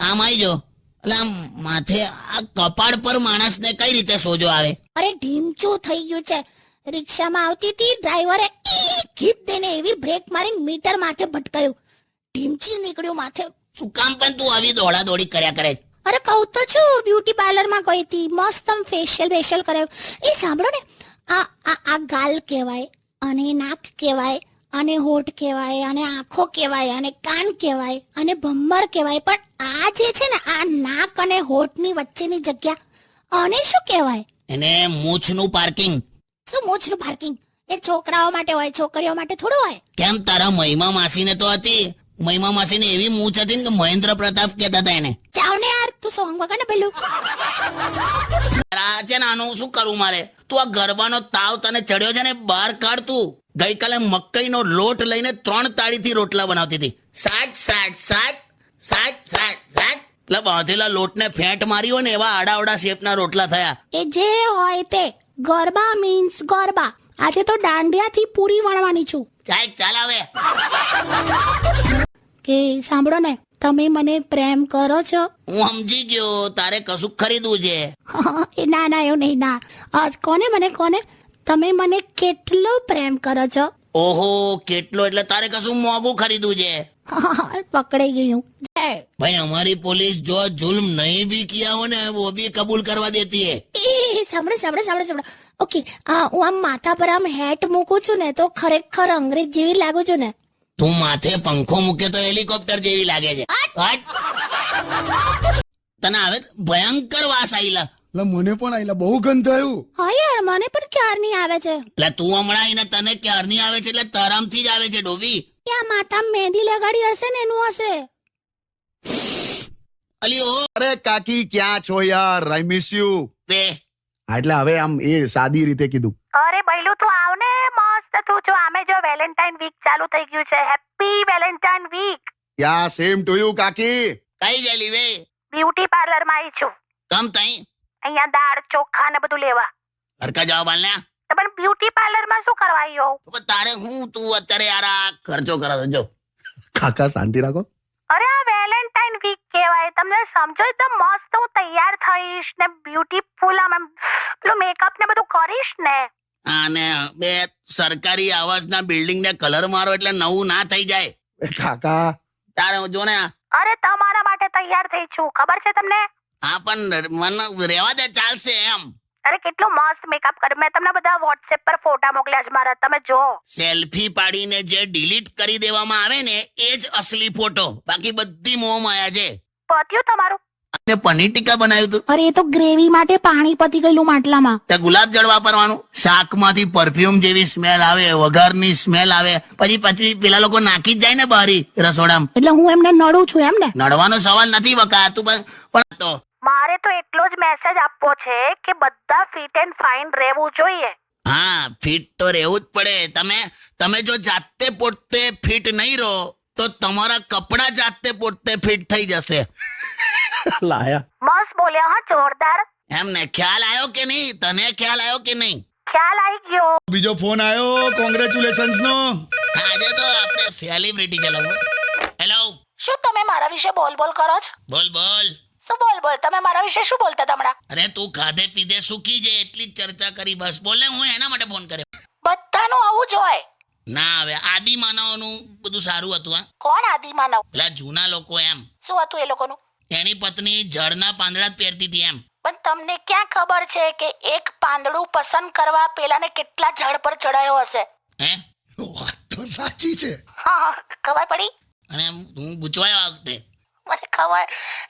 આમ આવી જો. એટલે આમ માથે આ કપાળ પર માણસને કઈ રીતે સોજો આવે? અરે ઢીમચું થઈ ગયું છે. રિક્ષામાં આવતી હતી, ડ્રાઈવરે ઘીપ દઈને એવી બ્રેક મારીને મીટર માથે ભટકાયું. ઢીમચી નીકળ્યું માથે. શું કામ પણ તું આવી દોડા દોડી કર્યા કરે છે? અરે કહું તો છું, બ્યુટી પાર્લરમાં ગઈ હતી, મસ્ત ફેશિયલ કરાયું. એ સાંભળો ને, આ ગાલ કહેવાય, અને નાક કહેવાય, અને હોઠ કહેવાય, અને આંખો કહેવાય, અને કાન કહેવાય, અને ભમર કહેવાય. પણ આ જે છે ને, આ નાક અને હોઠની વચ્ચેની જગ્યા, આને શું કહેવાય? એને મૂછનું પાર્કિંગ. શું મૂછનું પાર્કિંગ? એ છોકરાઓ માટે હોય, છોકરીઓ માટે થોડું હોય. કેમ તારા મહિમા માસીને તો હતી. મહિમા માસીને એવી મૂછ હતી ને કે મહેન્દ્ર પ્રતાપ કહેતા હતા એને. જાવ ને યાર, તું સોંગ વગર ને પેલું. આ છે ને, આનું શું કરું મારે? તું આ ગરબાનો તાવ તને ચડ્યો છે ને, બહાર કાઢ તું. ગઈકાલે મકઈનો લોટ લઈને 3 તાળીથી રોટલા બનાવતી હતી. સાટ સાટ સાટ સાટ સાટ સાટ. એટલે બાંધેલા લોટને ફેંટ મારી હોય ને એવા આડા શેપના રોટલા થયા. એ જે હોય તે, ગરબા મીન્સ ગરબા. આજે તો દાંડિયાથી પૂરી વણવાની છું. ચાલ હવે. કે સાંભળો ને, તમે મને પ્રેમ કરો છો? હું સમજી ગયો, તારે કશું ખરીદવું છે. એ ના ના, એવું નહીં. ના, કોને તમે મને કેટલો પ્રેમ કરો છો? ઓહો, કેટલો? એટલે તારે કશું મોંઘું ખરીદવું છે. પકડાઈ ગયું. ભાઈ, અમારી પોલીસ જો जुल्म नहीं भी किया हो ने वो भी कबूल करवा देती है. એ સાંભળો. ઓકે, હું આમ માથા પર આમ હેટ મૂકું છું ને તો ખરેખર અંગ્રેજ જેવી લાગુ છું ને? તું માથે પંખો મૂકે તો હેલિકોપ્ટર જેવી લાગે છે. હટ. તને આવે ભયંકર વાસ આઈલા. એટલે મને પણ આઈલા બહુ ગંધ થયું. હા યાર, મને પણ ક્યારની આવે છે. એટલે તું હમણાં આઈને તને ક્યારની આવે છે? એટલે તરમથી જ આવે છે ડોવી. ત્યાં માથામાં મહેંદી લગાડી હશે ને, એનું હશે. અલી ઓ અરે કાકી, ક્યાં છો યાર? I miss you. બે એટલે હવે આમ એ સાદી રીતે કીધું. અરે બૈલું, તું આવ ને. મસ્ત તું જો, આમે જો વેલેન્ટાઇન વીક ચાલુ થઈ ગયું છે. Happy Valentine week. Yeah same to you કાકી. કઈ જલી વે? બ્યુટી પાર્લર માં આવી છું. કમ તઈ અહીંયા દાળ ચોખા ને બધું લેવા. હરકા જવાબ આલ ને. તો પણ બ્યુટી પાર્લર માં શું કરવા આવ્યો? તારે હું તું અત્યારે યાર આ ખર્ચો કરાવે જો. કાકા શાંતિ રાખો. અરે આ વેલેન્ટાઇન વીક કહેવાય, તમને સમજો? એકદમ મસ્ત હું તૈયાર થઈશ ને, બ્યુટીફુલ આમ પેલું મેકઅપ ને બધું કરીશ ને. અને બે સરકારી આવાસના બિલ્ડિંગ ને કલર મારો એટલે નવું ના થઈ જાય. કાકા તારે જો ને. અરે તમારા માટે તૈયાર થઈ છું, ખબર છે તમને? હા, પણ મને રહેવા દે, ચાલશે એમ. અરે કેટલું મસ્ત મેકઅપ કર. મેં તમને બધા વોટ્સએપ પર ફોટા મોકલ્યા છે મારા, તમે જો. સેલ્ફી પાડીને જે ડિલીટ કરી દેવામાં આવે ને એ જ અસલી ફોટો, બાકી બધી મોહ માયા છે. પત્યું તમારું? અને પનીર ટીકા બનાવ્યું તું. અરે એ તો ગ્રેવી માટે પાણી પતી ગયેલું માટલામાં. તે ગુલાબ જળ વાપરવાનું. શાકમાંથી પરફ્યુમ જેવી સ્મેલ આવે, વઘારની સ્મેલ આવે, પછી પેલા લોકો નાખી જ જાય ને બારી રસોડામાં. એટલે હું એમને નડું છું એમ ને? નડવાનો સવાલ નથી વકા, તું પણ તો મારે તો એટલો જ મેસેજ આપવો છે કે બધા ફિટ એન્ડ ફાઇન રહેવું જોઈએ. હા, ફિટ તો રહેવું જ પડે. તમે જો જાતે પોતે ફિટ નહીં રહો તો તમારા કપડા જાતે પોતે ફિટ થઈ જશે. લાયા. બસ બોલ્યા હા, જોરદાર. એમને ખ્યાલ આવ્યો કે નહીં? તને ખ્યાલ આવ્યો કે નહીં? ખ્યાલ આવી ગયો. બીજો ફોન આવ્યો કોંગ્રેચ્યુલેશન્સ નો. આજે તો આપણે સેલિબ્રિટી ચલાવો. હેલો, શું તમે મારા વિશે બોલ કરો છો? બોલ. શું બોલ? તમે મારા વિશે શું બોલતા હતા હમણાં? અરે તું ખાધે પીધે સુખી છે એટલી જ ચર્ચા કરી, બસ. બોલ ને, હું એના માટે ફોન કર્યો. બધાનું આવું જ હોય. ના, હવે આદિ માનવનું બધું સારું હતું. હા, કોણ આદિ માનવ? પેલા જૂના લોકો એમ. શું હતું એ લોકોનું? એની પત્ની જળના પાંદડા જ પહેરતી હતી એમ. પણ તમને ક્યાં ખબર છે કે એક પાંદડું પસંદ કરવા પેલાને કેટલા ઝાડ પર ચડાયો હશે? હે, વાત તો સાચી છે. હા, ખબર પડી? અને હું ગુચવાયો આ વખતે. મને ખબર.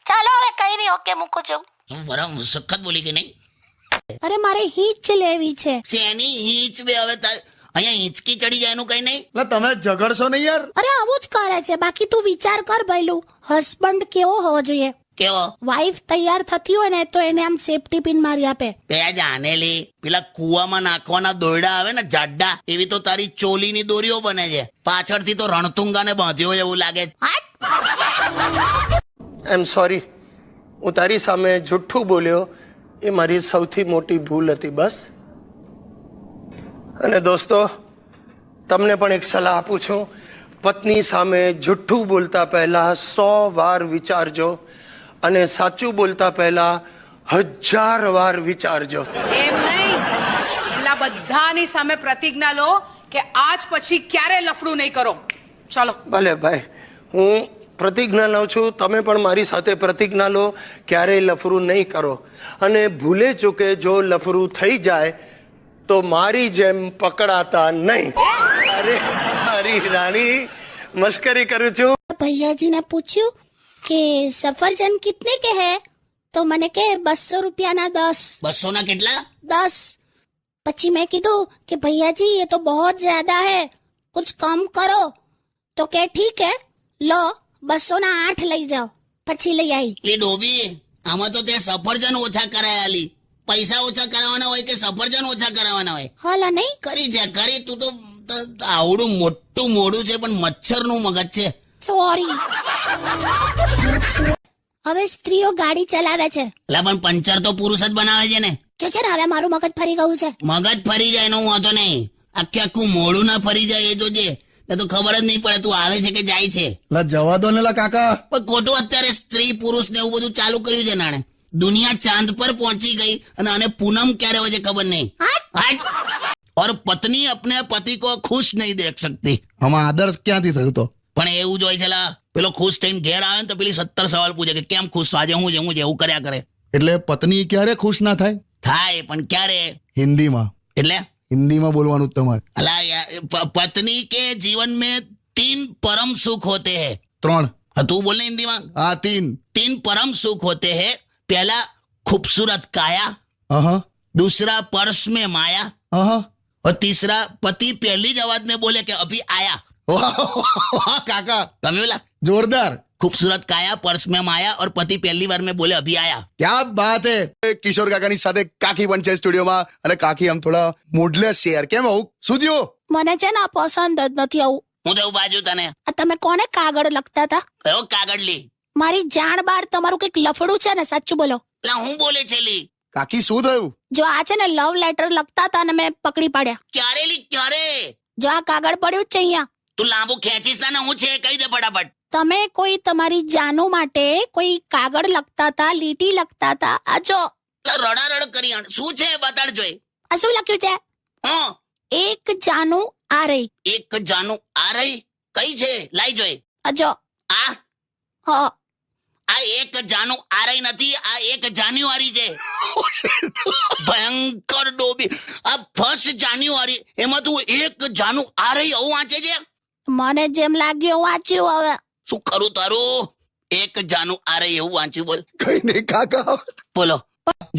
ચાલો હવે કઈ નહીં, ઓકે મૂકું છું. હું બરાબર સખત બોલી કે નહીં? અરે મારે હિંચ લેવી છે. શેની હિંચ બે? હવે તારે અહીંયા હિંચકી ચડી જાય એનું કઈ નહીં. એટલે તમે ઝઘડશો નહીં યાર. અરે આવું જ કરે છે. બાકી તું વિચાર કર ભઈલું, હસબન્ડ કેવો હોવો જોઈએ? કેવો? વાઈફ તૈયાર થતી હોય ને તો એને આમ સેફટી પિન મારી આપે. તે જાનેલી પેલા કુવામાં નાખવાના દોરડા આવે ને જાડા, એવી તો તારી ચોલીની દોરીઓ બને છે. પાછળથી તો રણતુંગાને બાંધ્યો એવું લાગે છે. આઈ એમ સોરી, હું તારી સામે જુઠ્ઠું બોલ્યો, એ મારી સૌથી મોટી ભૂલ હતી બસ. અને દોસ્તો, તમને પણ એક સલાહ આપું છું, પત્ની સામે જુઠ્ઠું બોલતા પહેલા 100 વાર વિચારજો. અને સાચું બોલતા પહેલા 1000 વાર વિચારજો. એમ નહીં, એટલા બધાની સામે પ્રતિજ્ઞા લો કે આજ પછી ક્યારે લફડું નહીં કરો. ચલો. ભલે ભાઈ, હું પ્રતિજ્ઞા લઉં છું, તમે પણ મારી સાથે પ્રતિજ્ઞા લો, ક્યારેય લફરું નહીં કરો. અને ભૂલે ચૂકે જો લફરું થઈ જાય તો મારી જેમ પકડાતા નહીં. અરે મારી રાણી, મસ્કરી કરું છું. भैया जी ने पूछ्યું કે સફરજન કિતને કે હે, તો મને કે 200 રૂપિયાના 10. 200 ના કેટલા? 10. પછી મેં કીધું કે भैया जी ये तो बहुत ज्यादा है, कुछ कम करो. તો કે ઠીક હે, લો 200 ના 8 લઈ જાઓ. પછી લઈ આવી. લી ડોબી, આમાં તો તે સફરજન ઓછા કરાયા લી. પૈસા ઓછા કરાવવાના હોય કે સફરજન ઓછા કરાવવાના હોય? હાલા નહીં. કરી છે કરી. તું તો આવડું મોટું મોઢું છે પણ મચ્છરનું મગજ છે. સોરી. હવે સ્ત્રીઓ ગાડી ચલાવે છે. એટલે પણ પંચર તો પુરુષ જ બનાવે છે ને. જો છે ને હવે મારું મગજ ફરી ગયું છે. મગજ ફરી જાય એનો વાંધો નહીં, આખે આખું મોઢું ના ફરી જાય એ જોજે. તો ખબર જ નહીં પડે તું આવે છે કે જાય છે. લા જવા દો ને લા કાકા. પણ ખોટું અત્યારે સ્ત્રી પુરુષ ને એવું બધું ચાલુ કર્યું છે નાણે. દુનિયા ચાંદ પર પહોંચી ગઈ અને આને પૂનમ ક્યારે હોય છે ખબર નહીં. और पत्नी अपने पति को खुश नहीं देख सकती. આમાં આદર્શ ક્યાંથી થયું તો? પણ એવું જ હોય છે લા. પેલો ખુશ થઈને ઘેર આવે ને તો પેલી 17 સવાલ પૂછે કે કેમ ખુશ છો આજે, હું છે એવું કર્યા કરે. એટલે પત્ની ક્યારે ખુશ ના થાય? થાય પણ ક્યારે? હિન્દીમાં. એટલે હિન્દીમાં બોલવાનું જ તમારે. અલા યાર, पत्नी के जीवन में 3 परम सुख होते हैं. 3. हाँ, तू बोलने हिंदी में. હા 3. 3 परम सुख होते हैं. पहला खूबसूरत काया, અહ दूसरा पर्स में माया, અહ और तीसरा पति पहली જ अवाज में बोले कि अभी आया. વાહ કાકા, તમે બોલા જોરદાર. खूबसूरत काया, पर्स में माया और पति पहली बार में बोले अभी आया. ક્યાં બાત હે. કિશોર કાકાની સાથે કાકી પણ છે સ્ટુડિયોમાં અને કાકી આમ થોડા મોડલેસ છે યાર. કેમ આવું શું થયું? મને છે ને આ પસંદ જ નથી આવું. હું તો બાજુ તને આ તમે કોને કાગળ લખતા હતા? કયો કાગળ લી? મારી જાણ બાર તમારું કઈક લફડું છે ને, સાચું બોલો. એટલે હું બોલે છે લી? કાકી શું થયું? જો આ છે ને લવ લેટર લખતા હતા ને મેં પકડી પાડ્યા. ક્યારે લી ક્યારે? જો આ કાગળ પડ્યું જ છે અહીંયા. તું લાંબુ ખેંચીશ ના, હું છે કહી દે ફટાફટ. તમે કોઈ તમારી જાનુ માટે કોઈ કાગળ લખતા હતા, લીટી લખતા હતા. આ જો રડારડ કરી આણ. શું છે બતાડ જોઈ. આ શું લખ્યું છે? હા, એક જાનુ આ રહી. એક જાનું આ રહી. કઈ છે લાઈ જોઈ. આ જો આ હા, આ એક જાનું આ રહી નથી, આ 1 જાન્યુઆરી છે. ભયંકર ડોબી. આ 1 જાન્યુઆરી એમાં તું 1 જાનું આ રહી આવું વાંચે છે. મને જેમ લાગ્યું એવું વાંચ્યું. હવે શું કરું તારું? 1 જાનું આ રહી એવું વાંચ્યું. બોલ. કઈ નહીં કાકા. બોલો.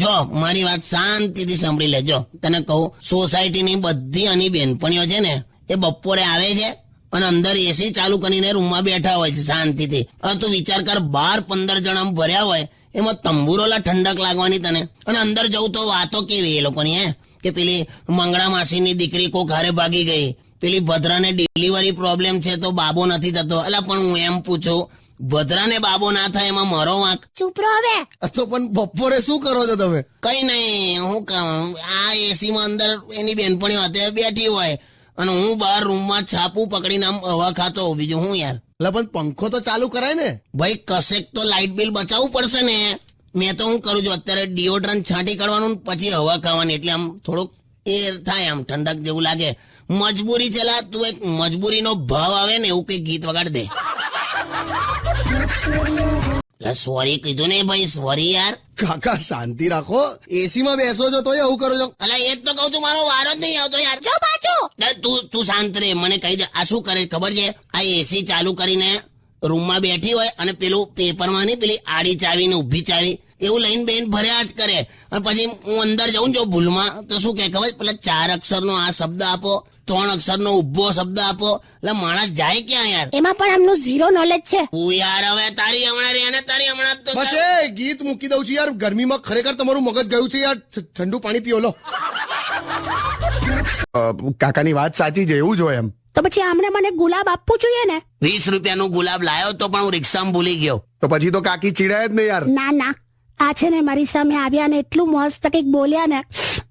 જો મારી વાત શાંતિથી સાંભળી લેજો. તને કહું, સોસાયટીની બધી આની બેનપણીઓ છે ને એ બપોરે આવે છે અને અંદર એસી ચાલુ કરીને રૂમમાં બેઠા હોય છે શાંતિથી. હવે તું વિચાર કર, 12-15 જણા ભર્યા હોય, એમાં તંબુરોલા ઠંડક લાગવાની તને. અને અંદર જવું તો વાતો કેવી એ લોકોની, હે કે પેલી મંગળા માસીની દીકરી કોક હારે ભાગી ગઈ, પેલી ભદ્રાને ડિલિવરી પ્રોબ્લેમ છે તો બાબો નથી થતો. અલા પણ હું એમ પૂછું, ભદ્રાને બાબો ના થાય એમાં મારો વાંક? ચૂપ રહો હવે. તો પણ બપોરે શું કરો છો તમે? કઈ નહીં, હું કરું, આ એસી માં અંદર એની બેનપણીઓ હાથે બેઠી હોય અને હું બહાર રૂમમાં છાપું પકડીને આમ હવા ખાતો હોઉં. બીજું હું યાર. એટલે પણ પંખો તો ચાલુ કરાય ને. ભાઈ કશેક તો લાઇટ બિલ બચાવવું પડશે ને. મેં તો હું કરું છું અત્યારે ડિઓડ્રન્ટ છાંટી કાઢવાનું પછી હવા ખાવાની, એટલે આમ થોડુંક એ થાય, આમ ઠંડક જેવું લાગે. મજબૂરી છે લા. તું એક મજબૂરીનો ભાવ આવે ને એવું કઈ ગીત વગાડ દે. સોરી કીધું ને ભાઈ, સોરી યાર. કાકા શાંતિ રાખો. એસી માં બેસો છો તો એવું કરો છો. અલા એ જ તો કહું છું, મારો વારો જ નહીં આવતો યાર. જો બાજુ તું શાંત રે. મને કહી દે, આ શું કરે ખબર છે? આ એસી ચાલુ કરીને રૂમમાં બેઠી હોય અને પેલું પેપરમાં ની પેલી આડી ચાવી ને ઊભી ચાવી એવું લઈને બેન ભર્યા જ કરે. અને પછી હું અંદર જાઉં જો ભૂલમાં તો શું કે ખબર? પેલા 4 અક્ષરનો આ શબ્દ આપો, 3 અક્ષરનો ઉભો શબ્દ આપો. એટલે માણસ જાય ક્યાં યાર? એમાં પણ આમનું ઝીરો નોલેજ છે. હું યાર હવે તારી હમણાં રે ને તારી હમણાં તો બસ એ ગીત મૂકી દઉં છું યાર. ગરમીમાં ખરેખર તમારું મગજ ગયું છે યાર. ઠંડુ પાણી પીઓ લો. કાકાની વાત સાચી છે, એવું જ હોય એમ. તો પછી આમને મને ગુલાબ આપવું જોઈએ ને. 20 રૂપિયાનું ગુલાબ લાયો તો પણ હું રિક્ષામાં ભૂલી ગયો. તો પછી તો કાકી ચીડાય જ ને યાર. ના ના, આ છે ને મારી સામે આવ્યા ને એટલું મસ્ત કંઈક બોલ્યા ને,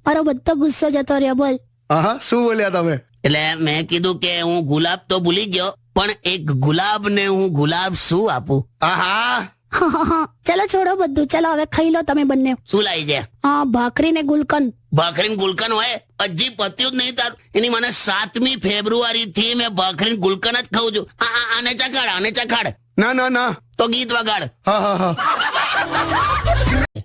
મારો બધો ગુસ્સો જતો રહ્યો. બોલ. હા, શું બોલ્યા તમે? એટલે મેં કીધું કે હું ગુલાબ તો ભૂલી ગયો, પણ એક ગુલાબ ને હું ગુલાબ શું આપું? હા ચલો છોડો બધું, ચલો હવે ખાઈ લો તમે બંને. શું લાવી છે? ભાખરી ને ગુલકંદ. ભાખરીન ગુલકન હોય? હજી પત્યું જ નહીં તારું. એની મને 7મી ફેબ્રુઆરી થી મેં ભાખરીન ગુલકન જ ખાઉં છું. આને ચખાડ, આને ચખાડ. ના ના ના. તો ગીત વગાડ. હા હા હા.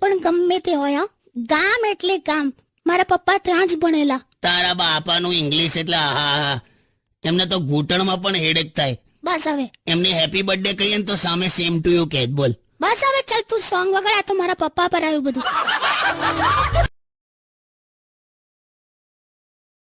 પણ ગમે તે હોય ગામ એટલે ગામ. મારા પપ્પા ત્યાં જ ભણેલા. તારા બાપાનું ઇંગ્લિશ એટલે આહા. એમને તો ઘૂંટણમાં પણ હેડેક થાય. બસ હવે, એમને હેપી બર્થડે કહીએ ને તો સામે સેમ ટુ યુ કહે. બોલ. બસ હવે ચાલ તું સોંગ વગાડ. આ તો મારા પપ્પા પર આવ્યું બધું.